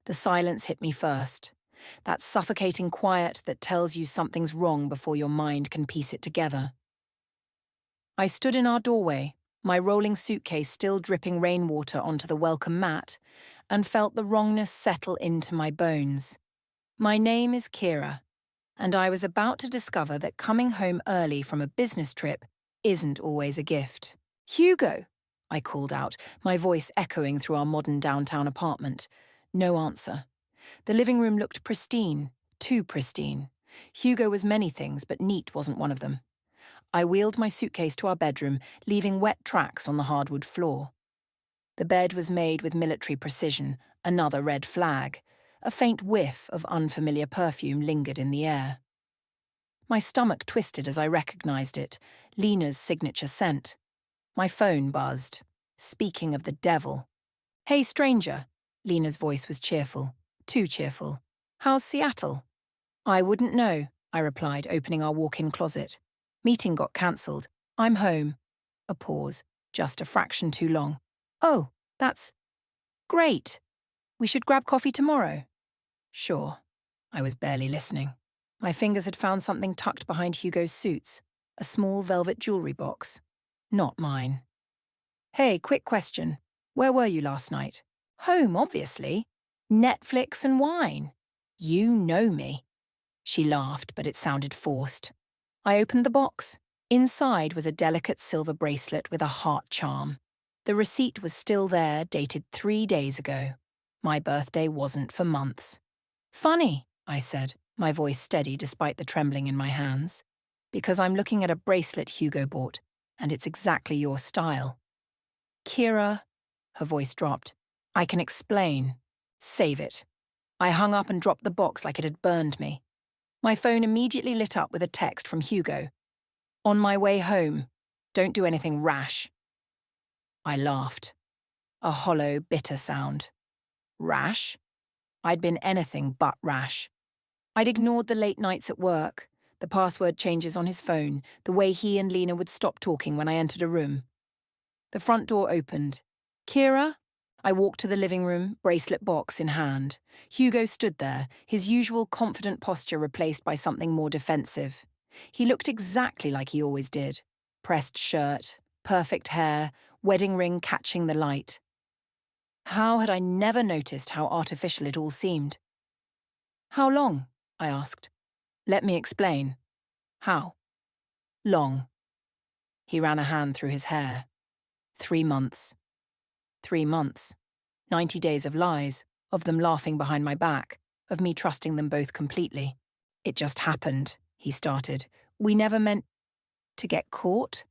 The silence hit me first. That suffocating quiet that tells you something's wrong before your mind can piece it together. I stood in our doorway, my rolling suitcase still dripping rainwater onto the welcome mat, and felt the wrongness settle into my bones. My name is Kira, and I was about to discover that coming home early from a business trip isn't always a gift. "Hugo!" I called out, my voice echoing through our modern downtown apartment. No answer. The living room looked pristine, too pristine. Hugo was many things, but neat wasn't one of them. I wheeled my suitcase to our bedroom, leaving wet tracks on the hardwood floor. The bed was made with military precision, another red flag. A faint whiff of unfamiliar perfume lingered in the air. My stomach twisted as I recognized it, Lena's signature scent. My phone buzzed. Speaking of the devil. "Hey, stranger." Lena's voice was cheerful. Too cheerful. "How's Seattle?" "I wouldn't know," I replied, opening our walk-in closet. "Meeting got cancelled. I'm home." A pause, just a fraction too long. "Oh, that's great. We should grab coffee tomorrow." "Sure." I was barely listening. My fingers had found something tucked behind Hugo's suits, a small velvet jewelry box. Not mine. "Hey, quick question. Where were you last night?" "Home, obviously. Netflix and wine. You know me." She laughed, but it sounded forced. I opened the box. Inside was a delicate silver bracelet with a heart charm. The receipt was still there, dated 3 days ago. My birthday wasn't for months. "Funny," I said, my voice steady despite the trembling in my hands. "Because I'm looking at a bracelet Hugo bought, and it's exactly your style." "Kira," her voice dropped. "I can explain. Save it." I hung up and dropped the box like it had burned me. My phone immediately lit up with a text from Hugo. "On my way home. Don't do anything rash." I laughed. A hollow, bitter sound. Rash? I'd been anything but rash. I'd ignored the late nights at work, the password changes on his phone, the way he and Lena would stop talking when I entered a room. The front door opened. "Kira?" I walked to the living room, bracelet box in hand. Hugo stood there, his usual confident posture replaced by something more defensive. He looked exactly like he always did. Pressed shirt, perfect hair, wedding ring catching the light. How had I never noticed how artificial it all seemed? "How long?" I asked. "Let me explain." "How?" "Long." He ran a hand through his hair. 3 months. 3 months. 90 days of lies, of them laughing behind my back, of me trusting them both completely. "It just happened," he started. "We never meant to get caught."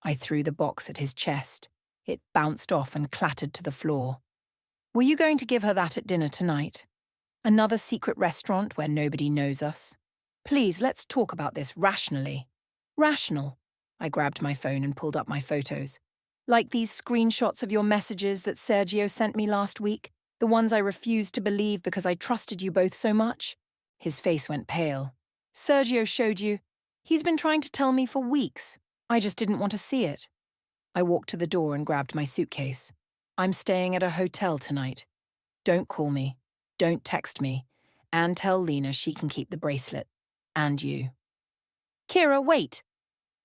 I threw the box at his chest. It bounced off and clattered to the floor. "Were you going to give her that at dinner tonight? Another secret restaurant where nobody knows us? Please, let's talk about this rationally." "Rational." I grabbed my phone and pulled up my photos. "Like these screenshots of your messages that Sergio sent me last week, the ones I refused to believe because I trusted you both so much?" His face went pale. "Sergio showed you. He's been trying to tell me for weeks. I just didn't want to see it." I walked to the door and grabbed my suitcase. "I'm staying at a hotel tonight. Don't call me. Don't text me. And tell Lena she can keep the bracelet. And you." "Kira, wait."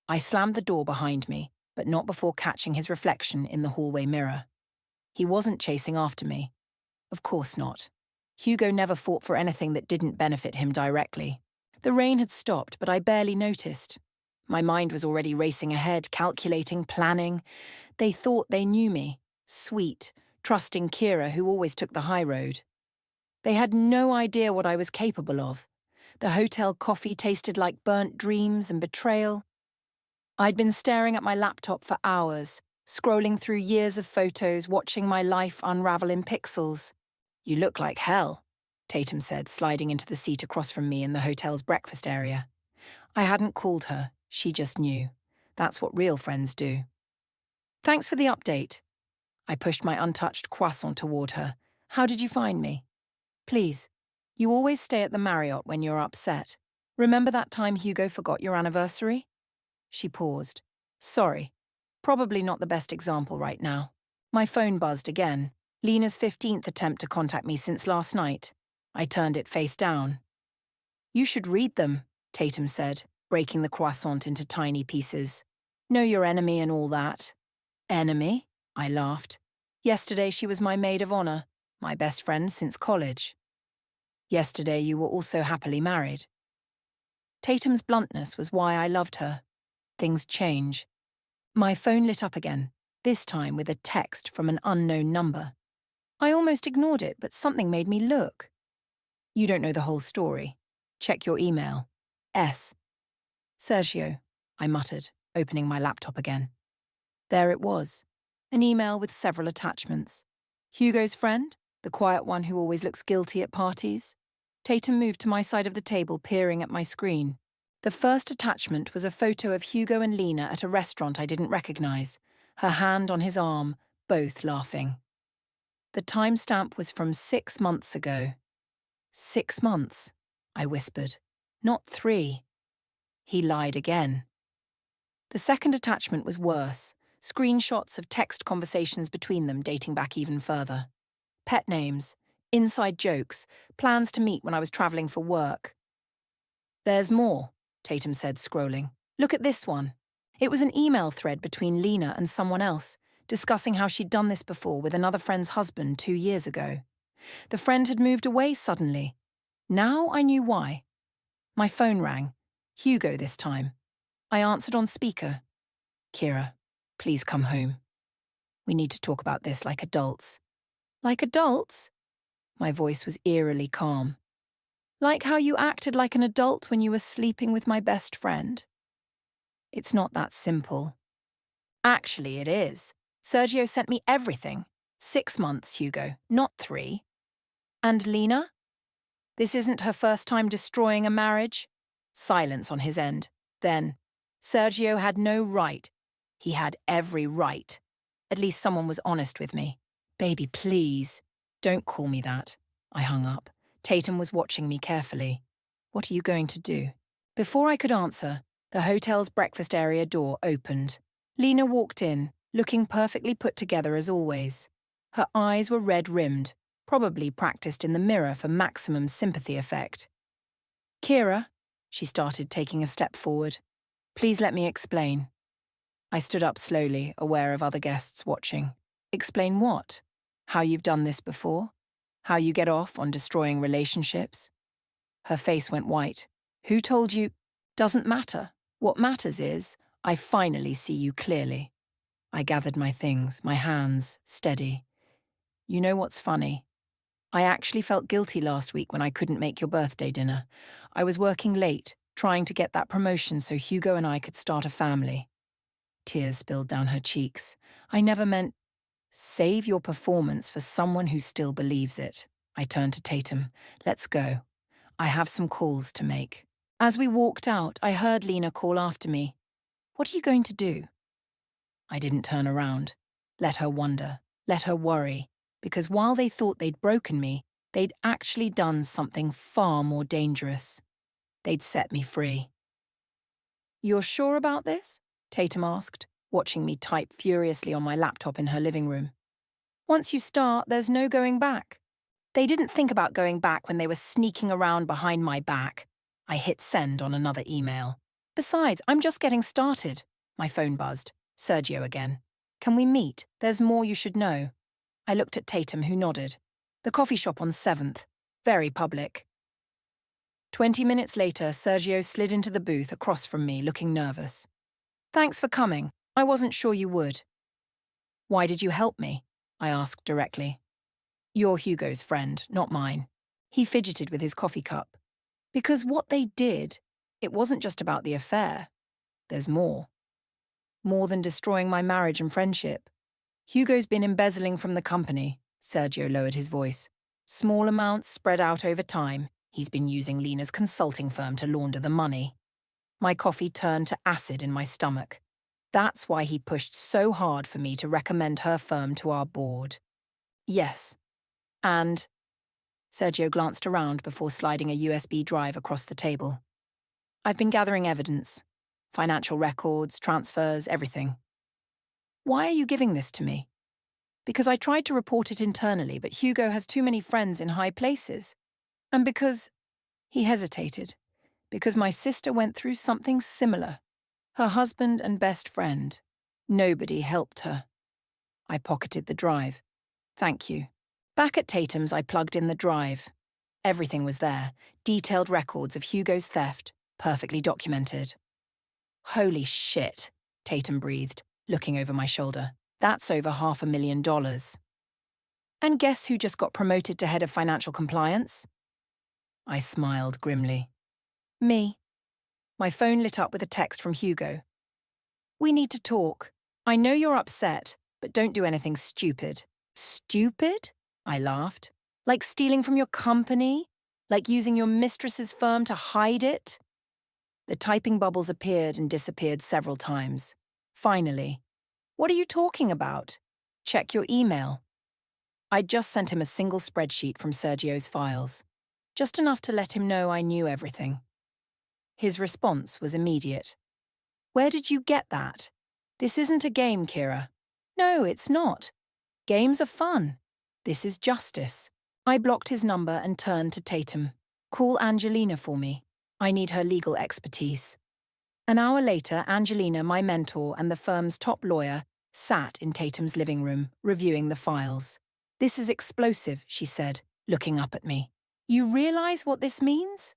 I slammed the door behind me, but not before catching his reflection in the hallway mirror. He wasn't chasing after me. Of course not. Hugo never fought for anything that didn't benefit him directly. The rain had stopped, but I barely noticed. My mind was already racing ahead, calculating, planning. They thought they knew me. Sweet, trusting Kira, who always took the high road. They had no idea what I was capable of. The hotel coffee tasted like burnt dreams and betrayal. I'd been staring at my laptop for hours, scrolling through years of photos, watching my life unravel in pixels. "You look like hell," Tatum said, sliding into the seat across from me in the hotel's breakfast area. I hadn't called her, she just knew. That's what real friends do. "Thanks for the update." I pushed my untouched croissant toward her. "How did you find me?" "Please, you always stay at the Marriott when you're upset. Remember that time Hugo forgot your anniversary?" She paused. "Sorry. Probably not the best example right now." My phone buzzed again. Lena's 15th attempt to contact me since last night. I turned it face down. You should read them, Tatum said, breaking the croissant into tiny pieces. Know your enemy and all that. Enemy? I laughed. Yesterday she was my maid of honor, my best friend since college. Yesterday you were also happily married. Tatum's bluntness was why I loved her. Things change. My phone lit up again, this time with a text from an unknown number. I almost ignored it, but something made me look. You don't know the whole story. Check your email. S. Sergio, I muttered, opening my laptop again. There it was, an email with several attachments. Hugo's friend, the quiet one who always looks guilty at parties. Tatum moved to my side of the table, peering at my screen. The first attachment was a photo of Hugo and Lena at a restaurant I didn't recognize, her hand on his arm, both laughing. The timestamp was from 6 months ago. 6 months, I whispered, not 3. He lied again. The second attachment was worse, screenshots of text conversations between them dating back even further. Pet names, inside jokes, plans to meet when I was traveling for work. There's more, Tatum said, scrolling. Look at this one. It was an email thread between Lena and someone else, discussing how she'd done this before with another friend's husband 2 years ago. The friend had moved away suddenly. Now I knew why. My phone rang. Hugo this time. I answered on speaker. Kira, please come home. We need to talk about this like adults. Like adults? My voice was eerily calm. Like how you acted like an adult when you were sleeping with my best friend. It's not that simple. Actually, it is. Sergio sent me everything. 6 months, Hugo, not 3. And Lena? This isn't her first time destroying a marriage? Silence on his end. Then, Sergio had no right. He had every right. At least someone was honest with me. Baby, please. Don't call me that. I hung up. Tatum was watching me carefully. What are you going to do? Before I could answer, the hotel's breakfast area door opened. Lena walked in, looking perfectly put together as always. Her eyes were red-rimmed, probably practiced in the mirror for maximum sympathy effect. Kira, she started, taking a step forward. Please let me explain. I stood up slowly, aware of other guests watching. Explain what? How you've done this before? How you get off on destroying relationships? Her face went white. Who told you? Doesn't matter. What matters is, I finally see you clearly. I gathered my things, my hands steady. You know what's funny? I actually felt guilty last week when I couldn't make your birthday dinner. I was working late, trying to get that promotion so Hugo and I could start a family. Tears spilled down her cheeks. I never meant... Save your performance for someone who still believes it. I turned to Tatum. Let's go. I have some calls to make. As we walked out, I heard Lena call after me. What are you going to do? I didn't turn around. Let her wonder. Let her worry. Because while they thought they'd broken me, they'd actually done something far more dangerous. They'd set me free. You're sure about this? Tatum asked, watching me type furiously on my laptop in her living room. Once you start, there's no going back. They didn't think about going back when they were sneaking around behind my back. I hit send on another email. Besides, I'm just getting started. My phone buzzed. Sergio again. Can we meet? There's more you should know. I looked at Tatum, who nodded. The coffee shop on 7th. Very public. 20 minutes later, Sergio slid into the booth across from me, looking nervous. Thanks for coming. I wasn't sure you would. Why did you help me? I asked directly. You're Hugo's friend, not mine. He fidgeted with his coffee cup. Because what they did, it wasn't just about the affair. There's more. More than destroying my marriage and friendship. Hugo's been embezzling from the company. Sergio lowered his voice. Small amounts spread out over time. He's been using Lena's consulting firm to launder the money. My coffee turned to acid in my stomach. That's why he pushed so hard for me to recommend her firm to our board. Yes. And... Sergio glanced around before sliding a USB drive across the table. I've been gathering evidence. Financial records, transfers, everything. Why are you giving this to me? Because I tried to report it internally, but Hugo has too many friends in high places. And because, he hesitated, because my sister went through something similar. Her husband and best friend. Nobody helped her. I pocketed the drive. Thank you. Back at Tatum's, I plugged in the drive. Everything was there. Detailed records of Hugo's theft, perfectly documented. Holy shit, Tatum breathed, looking over my shoulder. That's over $500,000. And guess who just got promoted to head of financial compliance? I smiled grimly. Me. My phone lit up with a text from Hugo. We need to talk. I know you're upset, but don't do anything stupid. Stupid? I laughed. Like stealing from your company? Like using your mistress's firm to hide it? The typing bubbles appeared and disappeared several times. Finally, what are you talking about? Check your email. I'd just sent him a single spreadsheet from Sergio's files. Just enough to let him know I knew everything. His response was immediate. Where did you get that? This isn't a game, Kira. No, it's not. Games are fun. This is justice. I blocked his number and turned to Tatum. Call Angelina for me. I need her legal expertise. An hour later, Angelina, my mentor and the firm's top lawyer, sat in Tatum's living room, reviewing the files. This is explosive, she said, looking up at me. You realize what this means?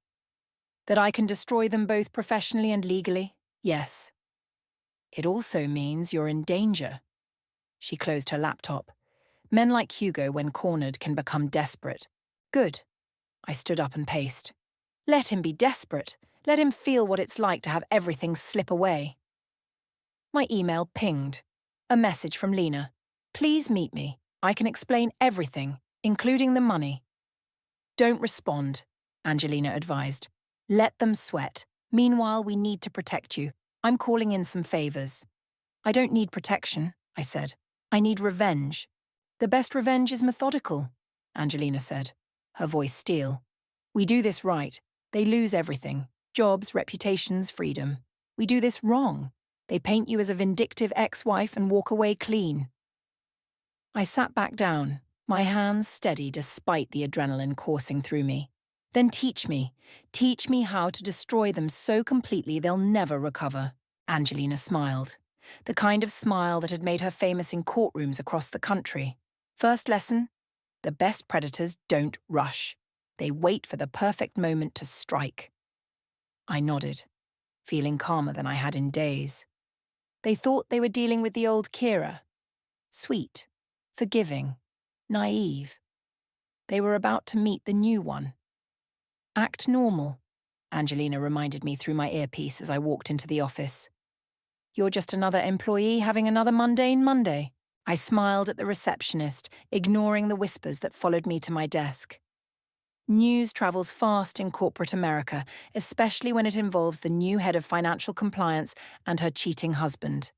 That I can destroy them both professionally and legally? Yes. It also means you're in danger. She closed her laptop. Men like Hugo, when cornered, can become desperate. Good. I stood up and paced. Let him be desperate. Let him feel what it's like to have everything slip away. My email pinged. A message from Lena. Please meet me. I can explain everything, including the money. Don't respond, Angelina advised. Let them sweat. Meanwhile, we need to protect you. I'm calling in some favors. I don't need protection, I said. I need revenge. The best revenge is methodical, Angelina said, her voice steel. We do this right. They lose everything. Jobs, reputations, freedom. We do this wrong. They paint you as a vindictive ex-wife and walk away clean. I sat back down, my hands steady despite the adrenaline coursing through me. Then teach me how to destroy them so completely they'll never recover. Angelina smiled, the kind of smile that had made her famous in courtrooms across the country. First lesson, the best predators don't rush. They wait for the perfect moment to strike. I nodded, feeling calmer than I had in days. They thought they were dealing with the old Kira. Sweet, forgiving, naive. They were about to meet the new one. Act normal, Angelina reminded me through my earpiece as I walked into the office. You're just another employee having another mundane Monday. I smiled at the receptionist, ignoring the whispers that followed me to my desk. News travels fast in corporate America, especially when it involves the new head of financial compliance and her cheating husband.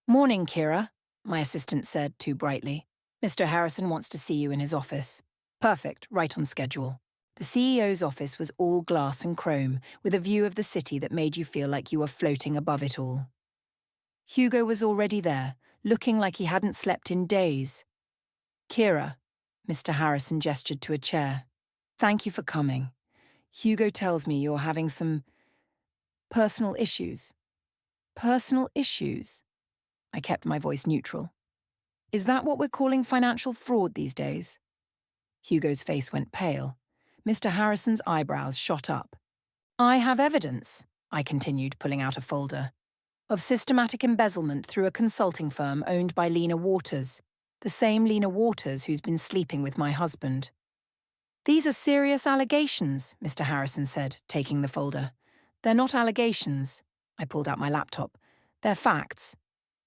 Morning, Kira, my assistant said too brightly. Mr. Harrison wants to see you in his office. Perfect, right on schedule. The CEO's office was all glass and chrome, with a view of the city that made you feel like you were floating above it all. Hugo was already there, looking like he hadn't slept in days. Kira, Mr. Harrison gestured to a chair. Thank you for coming. Hugo tells me you're having some personal issues. Personal issues? I kept my voice neutral. Is that what we're calling financial fraud these days? Hugo's face went pale. Mr. Harrison's eyebrows shot up. I have evidence, I continued, pulling out a folder, of systematic embezzlement through a consulting firm owned by Lena Waters, the same Lena Waters who's been sleeping with my husband. These are serious allegations, Mr. Harrison said, taking the folder. They're not allegations. I pulled out my laptop. They're facts.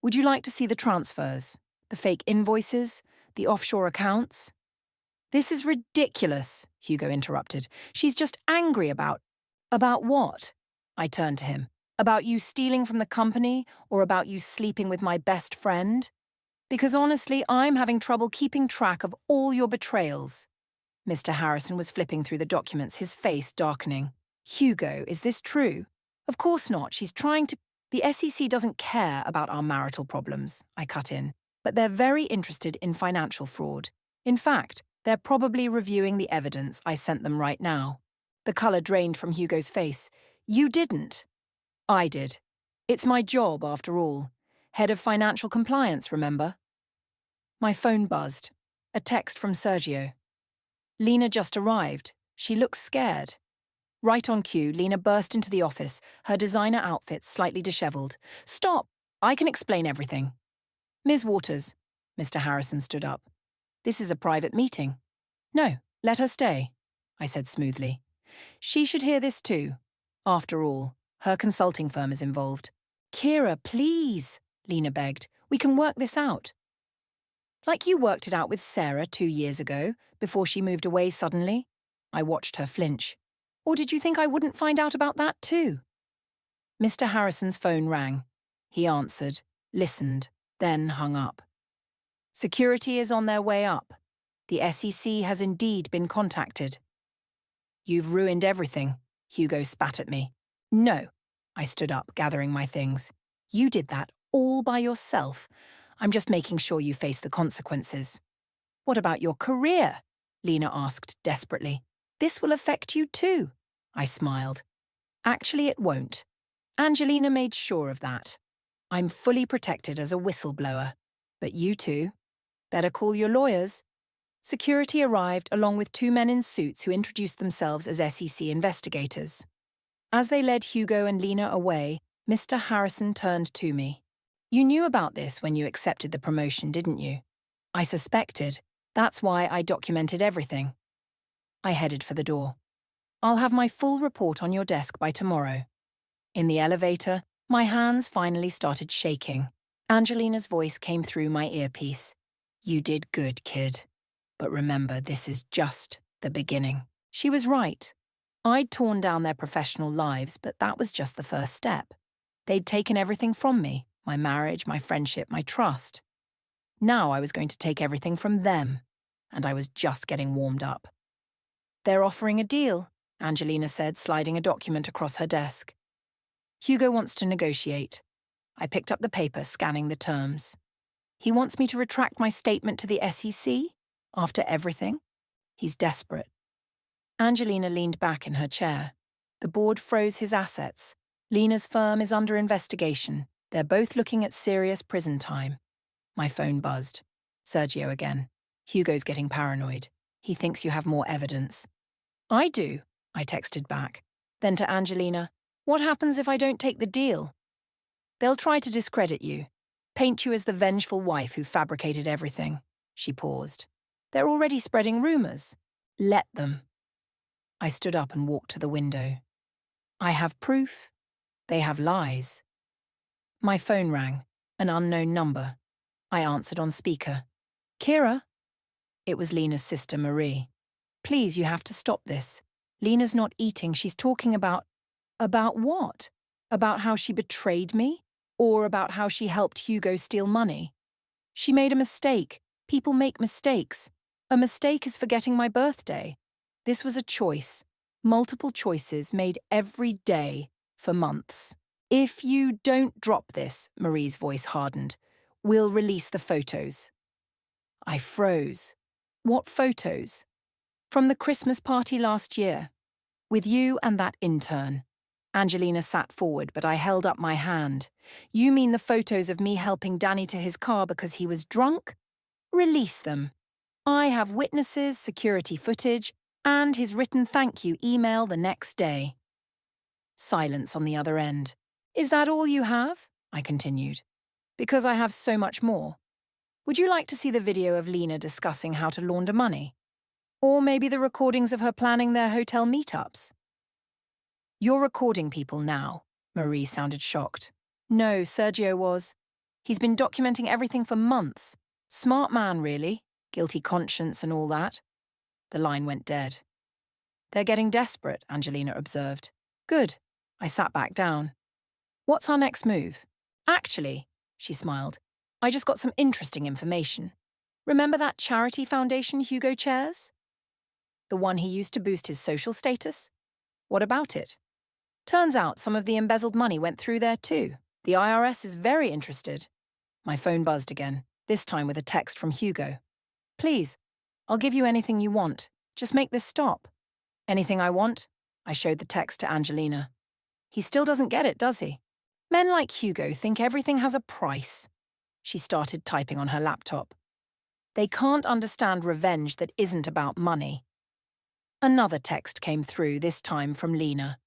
Would you like to see the transfers? The fake invoices? The offshore accounts? This is ridiculous, Hugo interrupted. She's just angry about... About what? I turned to him. About you stealing from the company or about you sleeping with my best friend? Because honestly, I'm having trouble keeping track of all your betrayals. Mr. Harrison was flipping through the documents, his face darkening. Hugo, is this true? Of course not. She's trying to... The SEC doesn't care about our marital problems, I cut in. but they're very interested in financial fraud. In fact, they're probably reviewing the evidence I sent them right now. The colour drained from Hugo's face. You didn't. I did. It's my job, after all. Head of financial compliance, remember? My phone buzzed. A text from Sergio. Lena just arrived. She looks scared. Right on cue, Lena burst into the office, her designer outfit slightly dishevelled. Stop! I can explain everything. Ms. Waters. Mr. Harrison stood up. This is a private meeting. No, let her stay, I said smoothly. She should hear this too. After all, her consulting firm is involved. Kira, please, Lena begged. We can work this out. Like you worked it out with Sarah 2 years ago, before she moved away suddenly? I watched her flinch. Or did you think I wouldn't find out about that too? Mr. Harrison's phone rang. He answered, listened, then hung up. Security is on their way up. The SEC has indeed been contacted. You've ruined everything, Hugo spat at me. No, I stood up, gathering my things. You did that all by yourself. I'm just making sure you face the consequences. What about your career? Lena asked desperately. This will affect you too, I smiled. Actually, it won't. Angelina made sure of that. I'm fully protected as a whistleblower. But you two, better call your lawyers. Security arrived along with 2 men in suits who introduced themselves as SEC investigators. As they led Hugo and Lena away, Mr. Harrison turned to me. You knew about this when you accepted the promotion, didn't you? I suspected. That's why I documented everything. I headed for the door. I'll have my full report on your desk by tomorrow. In the elevator, my hands finally started shaking. Angelina's voice came through my earpiece. You did good, kid. But remember, this is just the beginning. She was right. I'd torn down their professional lives, but that was just the first step. They'd taken everything from me, my marriage, my friendship, my trust. Now I was going to take everything from them, and I was just getting warmed up. They're offering a deal, Angelina said, sliding a document across her desk. Hugo wants to negotiate. I picked up the paper, scanning the terms. He wants me to retract my statement to the SEC? After everything? He's desperate. Angelina leaned back in her chair. The board froze his assets. Lena's firm is under investigation. They're both looking at serious prison time. My phone buzzed. Sergio again. Hugo's getting paranoid. He thinks you have more evidence. I do, I texted back. Then to Angelina, what happens if I don't take the deal? They'll try to discredit you, paint you as the vengeful wife who fabricated everything. She paused. They're already spreading rumors. Let them. I stood up and walked to the window. I have proof. They have lies. My phone rang, an unknown number. I answered on speaker. Kira? It was Lena's sister, Marie. Please, you have to stop this. Lena's not eating. She's talking about... About what? About how she betrayed me? Or about how she helped Hugo steal money? She made a mistake. People make mistakes. A mistake is forgetting my birthday. This was a choice. Multiple choices made every day for months. If you don't drop this, Marie's voice hardened, we'll release the photos. I froze. What photos? From the Christmas party last year. With you and that intern. Angelina sat forward, but I held up my hand. You mean the photos of me helping Danny to his car because he was drunk? Release them. I have witnesses, security footage, and his written thank you email the next day. Silence on the other end. Is that all you have? I continued. Because I have so much more. Would you like to see the video of Lena discussing how to launder money? Or maybe the recordings of her planning their hotel meetups? You're recording people now, Marie sounded shocked. No, Sergio was. He's been documenting everything for months. Smart man, really. Guilty conscience and all that. The line went dead. They're getting desperate, Angelina observed. Good. I sat back down. What's our next move? Actually, she smiled, I just got some interesting information. Remember that charity foundation Hugo chairs? The one he used to boost his social status? What about it? Turns out some of the embezzled money went through there too. The IRS is very interested. My phone buzzed again. this time with a text from Hugo. Please, I'll give you anything you want. Just make this stop. Anything I want? I showed the text to Angelina. He still doesn't get it, does he? Men like Hugo think everything has a price. She started typing on her laptop. They can't understand revenge that isn't about money. Another text came through, this time from Lena.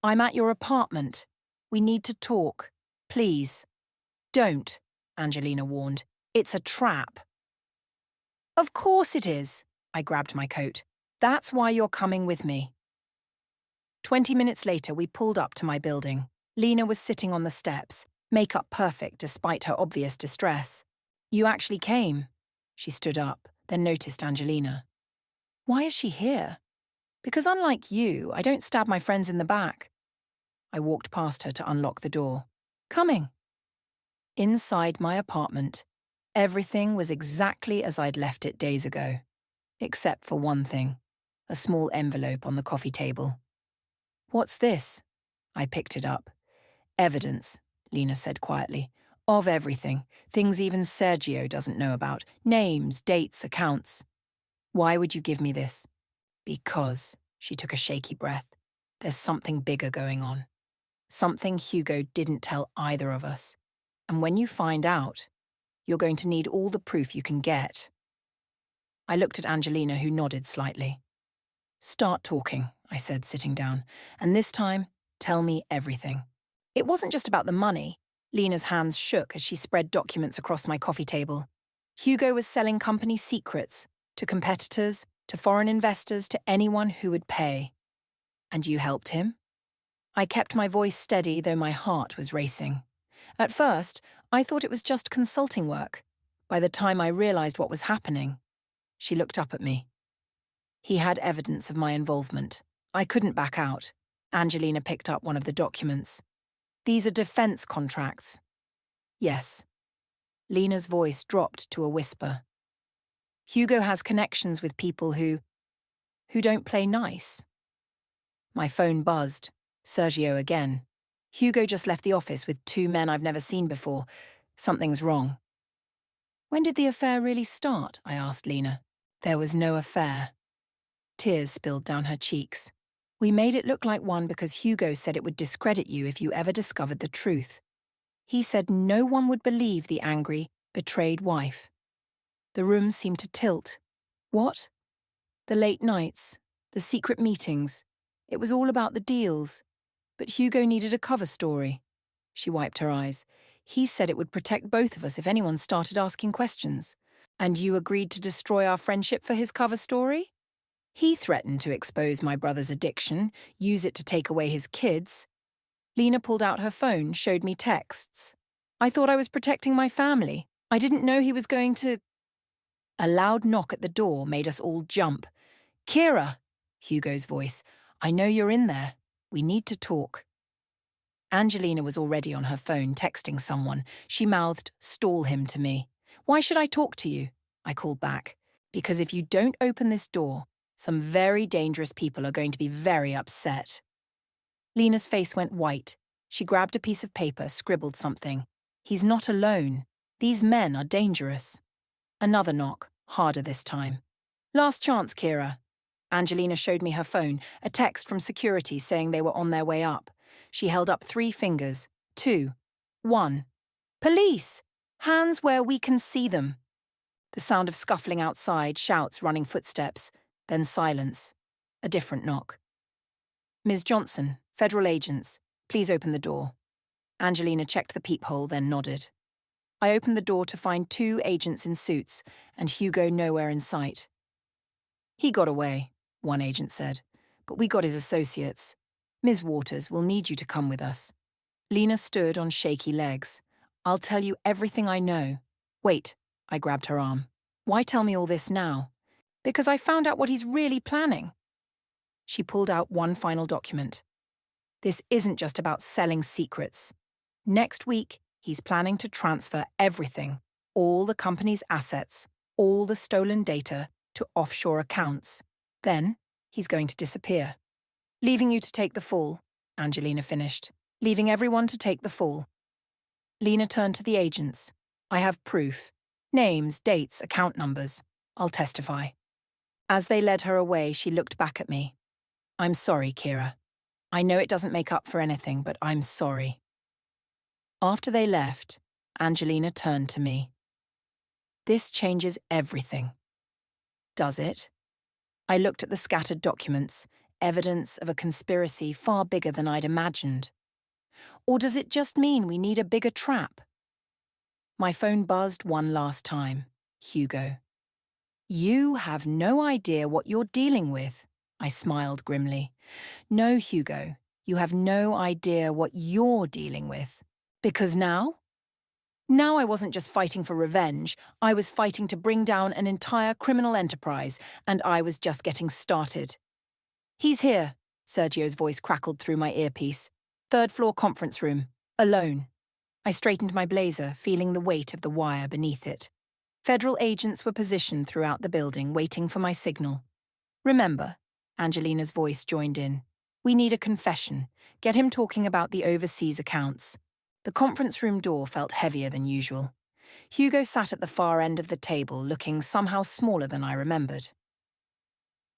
I'm at your apartment. We need to talk. Please. Don't, Angelina warned. It's a trap. Of course it is. I grabbed my coat. That's why you're coming with me. 20 minutes later, we pulled up to my building. Lena was sitting on the steps, makeup perfect despite her obvious distress. You actually came. She stood up, then noticed Angelina. Why is she here? Because unlike you, I don't stab my friends in the back. I walked past her to unlock the door. Coming. Inside my apartment, everything was exactly as I'd left it days ago. Except for one thing, a small envelope on the coffee table. What's this? I picked it up. Evidence, Lena said quietly. Of everything, things even Sergio doesn't know about. Names, dates, accounts. Why would you give me this? Because, she took a shaky breath, there's something bigger going on. Something Hugo didn't tell either of us. And when you find out, you're going to need all the proof you can get. I looked at Angelina, who nodded slightly. Start talking, I said, sitting down. And this time, tell me everything. It wasn't just about the money. Lena's hands shook as she spread documents across my coffee table. Hugo was selling company secrets to competitors, to foreign investors, to anyone who would pay. And you helped him? I kept my voice steady, though my heart was racing. At first, I thought it was just consulting work. By the time I realized what was happening, she looked up at me. He had evidence of my involvement. I couldn't back out. Angelina picked up one of the documents. These are defense contracts. Yes. Lena's voice dropped to a whisper. Hugo has connections with people who don't play nice. My phone buzzed. Sergio again. Hugo just left the office with two men I've never seen before. Something's wrong. When did the affair really start? I asked Lena. There was no affair. Tears spilled down her cheeks. We made it look like one because Hugo said it would discredit you if you ever discovered the truth. He said no one would believe the angry, betrayed wife. The room seemed to tilt. What? The late nights, the secret meetings. It was all about the deals. But Hugo needed a cover story. She wiped her eyes. He said it would protect both of us if anyone started asking questions. And you agreed to destroy our friendship for his cover story? He threatened to expose my brother's addiction, use it to take away his kids. Lena pulled out her phone, showed me texts. I thought I was protecting my family. I didn't know he was going to... A loud knock at the door made us all jump. Kira, Hugo's voice. I know you're in there. We need to talk. Angelina was already on her phone, texting someone. She mouthed, stall him to me. Why should I talk to you? I called back. Because if you don't open this door, some very dangerous people are going to be very upset. Lena's face went white. She grabbed a piece of paper, scribbled something. He's not alone. These men are dangerous. Another knock, harder this time. Last chance, Kira. Angelina showed me her phone, a text from security saying they were on their way up. She held up 3 fingers. 2. 1. Police! Hands where we can see them. The sound of scuffling outside, shouts, running footsteps. Then silence. A different knock. Ms. Johnson, federal agents, please open the door. Angelina checked the peephole, then nodded. I opened the door to find 2 agents in suits, and Hugo nowhere in sight. He got away, one agent said, but we got his associates. Ms. Waters, we'll need you to come with us. Lena stood on shaky legs. I'll tell you everything I know. Wait, I grabbed her arm. Why tell me all this now? Because I found out what he's really planning. She pulled out one final document. This isn't just about selling secrets. Next week, he's planning to transfer everything, all the company's assets, all the stolen data, to offshore accounts. Then, he's going to disappear. Leaving you to take the fall, Angelina finished. Leaving everyone to take the fall. Lena turned to the agents. I have proof. Names, dates, account numbers. I'll testify. As they led her away, she looked back at me. I'm sorry, Kira. I know it doesn't make up for anything, but I'm sorry. After they left, Angelina turned to me. This changes everything. Does it? I looked at the scattered documents, evidence of a conspiracy far bigger than I'd imagined. Or does it just mean we need a bigger trap? My phone buzzed one last time. Hugo. You have no idea what you're dealing with, I smiled grimly. No, Hugo, you have no idea what you're dealing with. Because now I wasn't just fighting for revenge, I was fighting to bring down an entire criminal enterprise, and I was just getting started. He's here, Sergio's voice crackled through my earpiece. Third floor conference room, alone. I straightened my blazer, feeling the weight of the wire beneath it. Federal agents were positioned throughout the building, waiting for my signal. Remember, Angelina's voice joined in. We need a confession. Get him talking about the overseas accounts. The conference room door felt heavier than usual. Hugo sat at the far end of the table, looking somehow smaller than I remembered.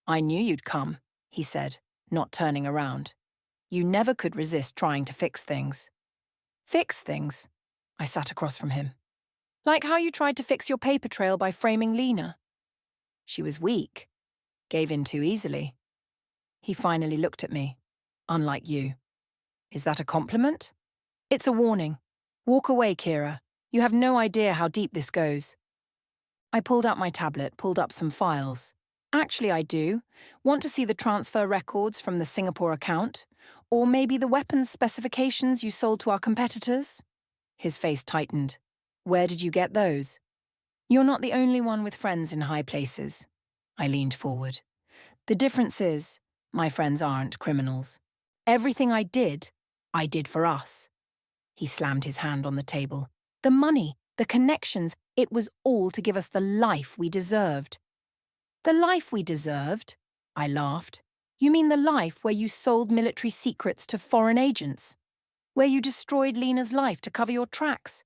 I knew you'd come, he said, not turning around. You never could resist trying to fix things. Fix things? I sat across from him. Like how you tried to fix your paper trail by framing Lena. She was weak, gave in too easily. He finally looked at me. Unlike you. Is that a compliment? It's a warning. Walk away, Kira. You have no idea how deep this goes. I pulled out my tablet, pulled up some files. Actually, I do. Want to see the transfer records from the Singapore account? Or maybe the weapons specifications you sold to our competitors? His face tightened. Where did you get those? You're not the only one with friends in high places. I leaned forward. The difference is, my friends aren't criminals. Everything I did for us. He slammed his hand on the table. The money, the connections, it was all to give us the life we deserved. The life we deserved? I laughed. You mean the life where you sold military secrets to foreign agents? Where you destroyed Lena's life to cover your tracks?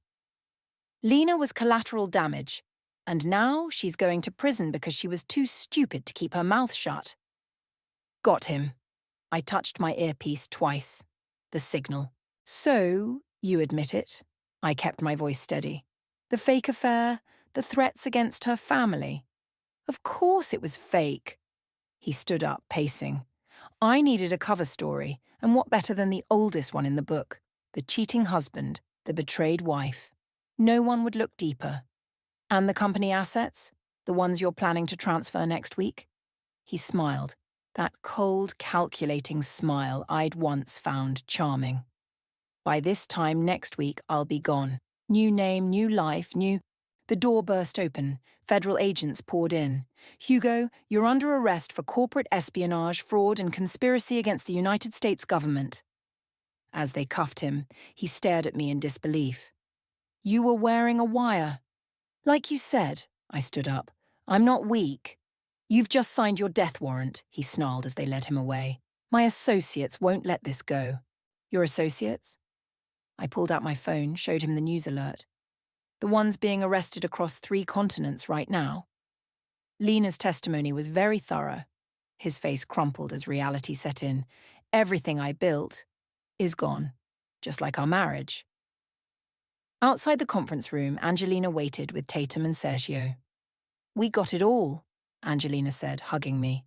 Lena was collateral damage, and now she's going to prison because she was too stupid to keep her mouth shut. Got him. I touched my earpiece twice. The signal. So, you admit it. I kept my voice steady. The fake affair, the threats against her family. Of course it was fake. He stood up, pacing. I needed a cover story, and what better than the oldest one in the book? The cheating husband, the betrayed wife. No one would look deeper. And the company assets? The ones you're planning to transfer next week? He smiled. That cold, calculating smile I'd once found charming. By this time next week, I'll be gone. New name, new life, new... The door burst open. Federal agents poured in. Hugo, you're under arrest for corporate espionage, fraud, and conspiracy against the United States government. As they cuffed him, he stared at me in disbelief. You were wearing a wire. Like you said, I stood up. I'm not weak. You've just signed your death warrant, he snarled as they led him away. My associates won't let this go. Your associates? I pulled out my phone, showed him the news alert. The ones being arrested across 3 continents right now. Lena's testimony was very thorough. His face crumpled as reality set in. Everything I built is gone, just like our marriage. Outside the conference room, Angelina waited with Tatum and Sergio. We got it all, Angelina said, hugging me.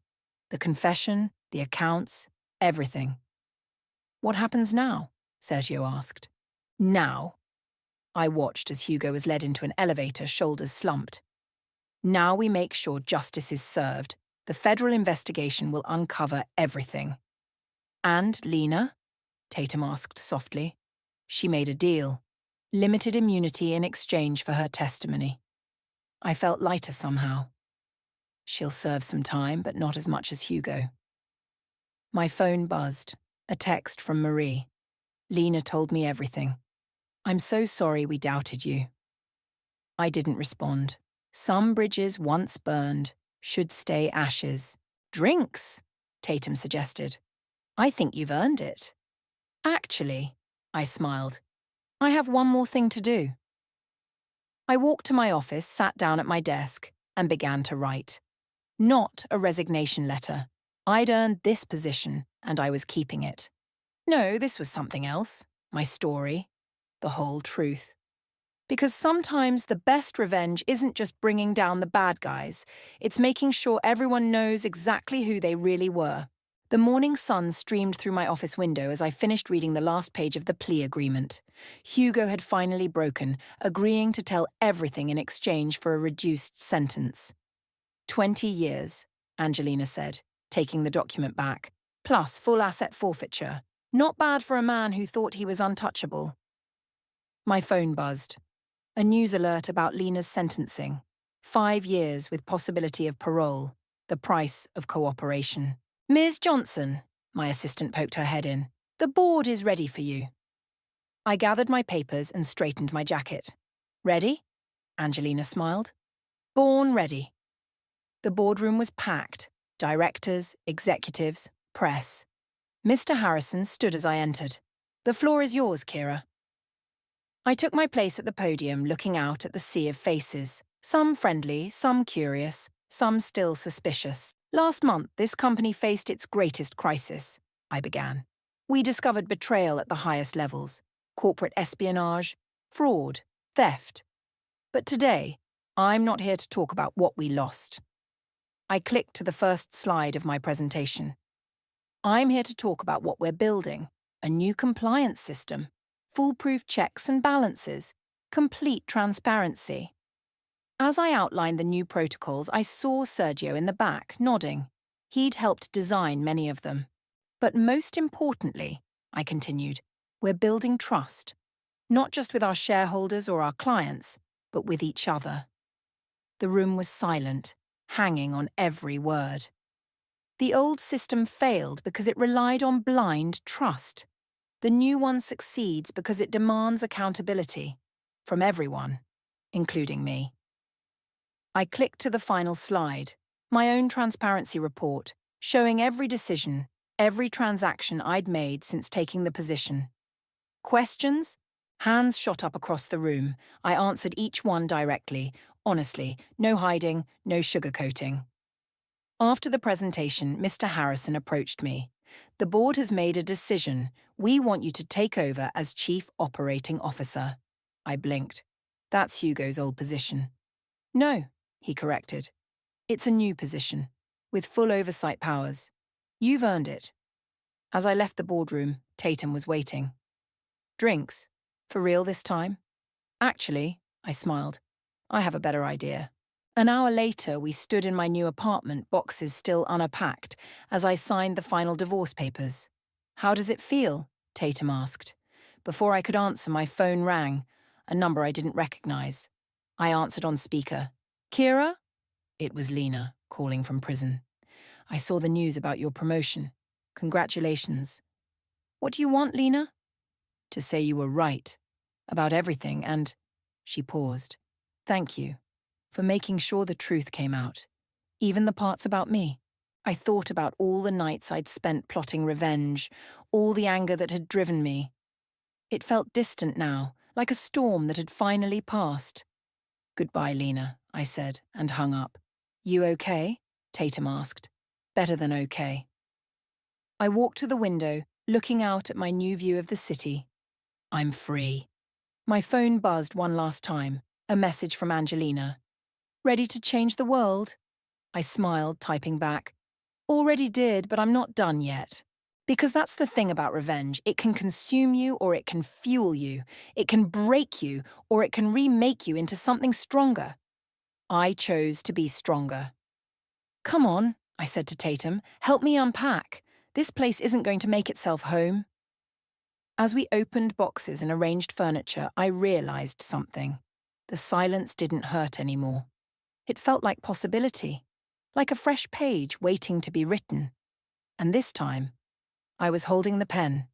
The confession, the accounts, everything. What happens now? Sergio asked. Now. I watched as Hugo was led into an elevator, shoulders slumped. Now we make sure justice is served. The federal investigation will uncover everything. And Lena? Tatum asked softly. She made a deal. Limited immunity in exchange for her testimony. I felt lighter somehow. She'll serve some time, but not as much as Hugo. My phone buzzed. A text from Marie. Lena told me everything. I'm so sorry we doubted you. I didn't respond. Some bridges once burned should stay ashes. Drinks, Tatum suggested. I think you've earned it. Actually, I smiled. I have one more thing to do. I walked to my office, sat down at my desk, and began to write. Not a resignation letter. I'd earned this position, and I was keeping it. No, this was something else. My story. The whole truth. Because sometimes the best revenge isn't just bringing down the bad guys, it's making sure everyone knows exactly who they really were. The morning sun streamed through my office window as I finished reading the last page of the plea agreement. Hugo had finally broken, agreeing to tell everything in exchange for a reduced sentence. 20 years, Angelina said, taking the document back, plus full asset forfeiture. Not bad for a man who thought he was untouchable. My phone buzzed. A news alert about Lena's sentencing. 5 years with possibility of parole. The price of cooperation. Ms. Johnson, my assistant poked her head in. The board is ready for you. I gathered my papers and straightened my jacket. Ready? Angelina smiled. Born ready. The boardroom was packed. Directors, executives, press. Mr. Harrison stood as I entered. The floor is yours, Kira. I took my place at the podium, looking out at the sea of faces. Some friendly, some curious, some still suspicious. Last month, this company faced its greatest crisis, I began. We discovered betrayal at the highest levels, corporate espionage, fraud, theft. But today, I'm not here to talk about what we lost. I clicked to the first slide of my presentation. I'm here to talk about what we're building, a new compliance system, foolproof checks and balances, complete transparency. As I outlined the new protocols, I saw Sergio in the back, nodding. He'd helped design many of them. But most importantly, I continued, we're building trust, not just with our shareholders or our clients, but with each other. The room was silent, hanging on every word. The old system failed because it relied on blind trust. The new one succeeds because it demands accountability from everyone, including me. I clicked to the final slide, my own transparency report, showing every decision, every transaction I'd made since taking the position. Questions? Hands shot up across the room. I answered each one directly, honestly, no hiding, no sugarcoating. After the presentation, Mr. Harrison approached me. The board has made a decision. We want you to take over as Chief Operating Officer. I blinked. That's Hugo's old position. No, he corrected. It's a new position, with full oversight powers. You've earned it. As I left the boardroom, Tatum was waiting. Drinks? For real this time? Actually, I smiled. I have a better idea. An hour later, we stood in my new apartment, boxes still unpacked, as I signed the final divorce papers. How does it feel? Tatum asked. Before I could answer, my phone rang, a number I didn't recognize. I answered on speaker. Kira? It was Lena, calling from prison. I saw the news about your promotion. Congratulations. What do you want, Lena? To say you were right. About everything, and... She paused. Thank you. For making sure the truth came out. Even the parts about me. I thought about all the nights I'd spent plotting revenge, all the anger that had driven me. It felt distant now, like a storm that had finally passed. Goodbye, Lena, I said, and hung up. You okay? Tatum asked. Better than okay. I walked to the window, looking out at my new view of the city. I'm free. My phone buzzed one last time, a message from Angelina. Ready to change the world? I smiled, typing back. Already did, but I'm not done yet. Because that's the thing about revenge. It can consume you or it can fuel you. It can break you or it can remake you into something stronger. I chose to be stronger. Come on, I said to Tatum, help me unpack. This place isn't going to make itself home. As we opened boxes and arranged furniture, I realized something. The silence didn't hurt anymore. It felt like possibility, like a fresh page waiting to be written. And this time, I was holding the pen.